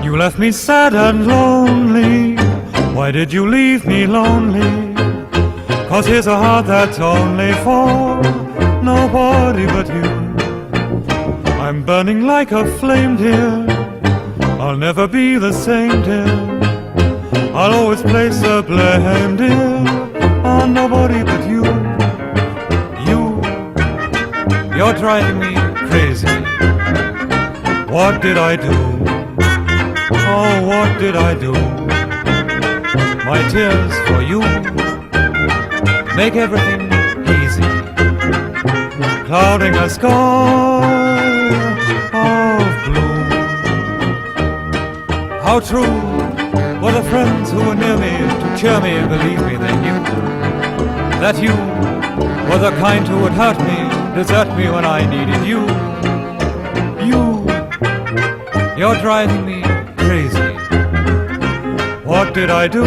You left me sad and lonely. Why did you leave me lonely? 'Cause here's a heart that's only for nobody but you. I'm burning like a flame, dear. I'll never be the same, dear. I'll always place the blame, dear, on nobody but you. You're driving me crazy. What did I do? Oh, what did I do? My tears for you make everything easy, clouding a sky of blue. How true were the friends who were near me to cheer me and believe me they knew that you were the kind who would hurt me, desert me when I needed you. You're driving me crazy. What did I do?